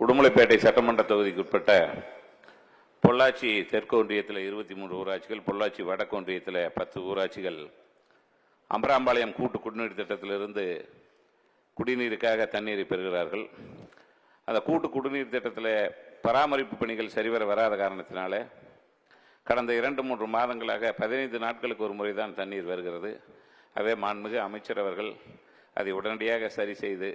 உடுமலைப்பேட்டை சட்டமன்ற தொகுதிக்கு உட்பட்ட பொள்ளாச்சி தெற்கு ஒன்றியத்தில் 23 ஊராட்சிகள், பொள்ளாச்சி வடக்கு ஒன்றியத்தில் 10 ஊராட்சிகள் அம்பராம்பாளையம் கூட்டு குடிநீர் திட்டத்திலிருந்து குடிநீருக்காக தண்ணீரை பெறுகிறார்கள். அந்த கூட்டு குடிநீர் திட்டத்தில் பராமரிப்பு பணிகள் சரிவர வராத காரணத்தினால கடந்த 2-3 மாதங்களாக 15 நாட்களுக்கு ஒரு முறை தான் தண்ணீர் வருகிறது. அதே மாண்புமிகு அமைச்சர் அவர்கள் அதை உடனடியாக சரி செய்து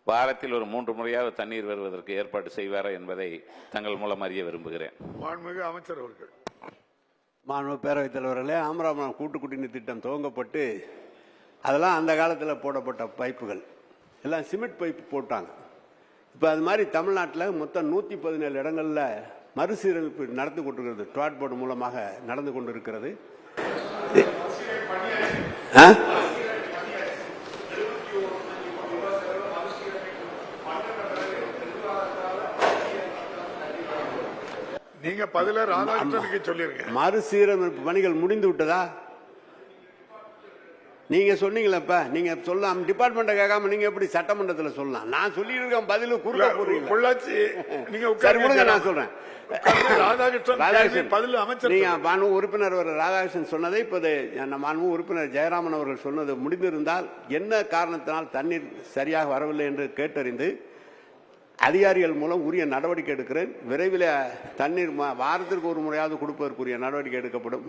வாரத்தில் ஒரு 3 முறையாவது தண்ணீர் வருவதற்கு ஏற்பாடு செய்வாரா என்பதை தங்கள் மூலம் அறிய விரும்புகிறேன். மாண்புமிகு அமைச்சர் அவர்கள். மாண்புமிகு பேரவைத் தலைவர்களே, ஆமராமரம் கூட்டு குடிநீர் திட்டம் துவங்கப்பட்டு அதெல்லாம் அந்த காலத்தில் போடப்பட்ட பைப்புகள் எல்லாம் சிமெண்ட் பைப்பு போட்டாங்க. இப்போ அது மாதிரி தமிழ்நாட்டில் மொத்தம் 117 இடங்களில் மறுசீரமைப்பு நடந்து கொண்டிருக்கிறது. ட்ராட் போர்டு மூலமாக நடந்து கொண்டிருக்கிறது. நீங்க பதில ராதாகிருஷ்ணனுக்கு சொல்லிருங்க. மறுசீரமைப்பு பணிகள் முடிந்து விட்டதா? நீங்க சொன்னீங்களப்ப, நீங்க சொல்லலாம். டிபார்ட்மெண்ட்டை கேட்காம நீங்க எப்படி சட்டமன்றத்தில் சொல்லலாம்? நான் சொல்லியிருக்கேன், பதில் குறுக்க போறீங்க. பொள்ளாச்சி நீங்க நான் சொல்றேன். ராதாகிருஷ்ணன் பதில் அமைச்சர். நீங்க மாண்பு உறுப்பினர் ராதாகிருஷ்ணன் சொன்னதை இப்போது மாண்பு உறுப்பினர் ஜெயராமன் அவர்கள் சொன்னது முடிந்திருந்தால் என்ன காரணத்தினால் தண்ணீர் சரியாக வரவில்லை என்று கேட்டறிந்து அதிகாரிகள் மூலம் உரிய நடவடிக்கை எடுக்கிறேன். விரைவில் தண்ணீர் வாரத்திற்கு ஒரு முறையாவது கொடுப்பதற்குரிய நடவடிக்கை எடுக்கப்படும்.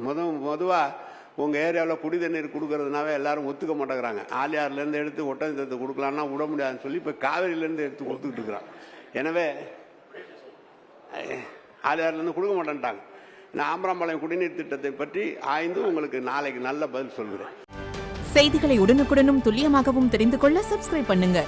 பொதுவாக உங்கள் ஏரியாவில் குடி தண்ணீர் கொடுக்கறதுனாவே எல்லாரும் ஒத்துக்க மாட்டேங்கிறாங்க. ஆலியார்லேருந்து எடுத்து ஒட்டஞ்சத்தை கொடுக்கலான்னா விட முடியாதுன்னு சொல்லி இப்போ காவேரியிலேருந்து எடுத்து கொடுத்துக்கிட்டு இருக்கிறான். எனவே ஆலியார்லேருந்து கொடுக்க மாட்டேன்ட்டாங்க. நான் ஆம்பராம்பாளையம் குடிநீர் திட்டத்தை பற்றி ஆய்ந்து உங்களுக்கு நாளைக்கு நல்ல பதில் சொல்கிறேன். செய்திகளை உடனுக்குடனும் துல்லியமாகவும் தெரிந்து கொள்ள சப்ஸ்கிரைப் பண்ணுங்க.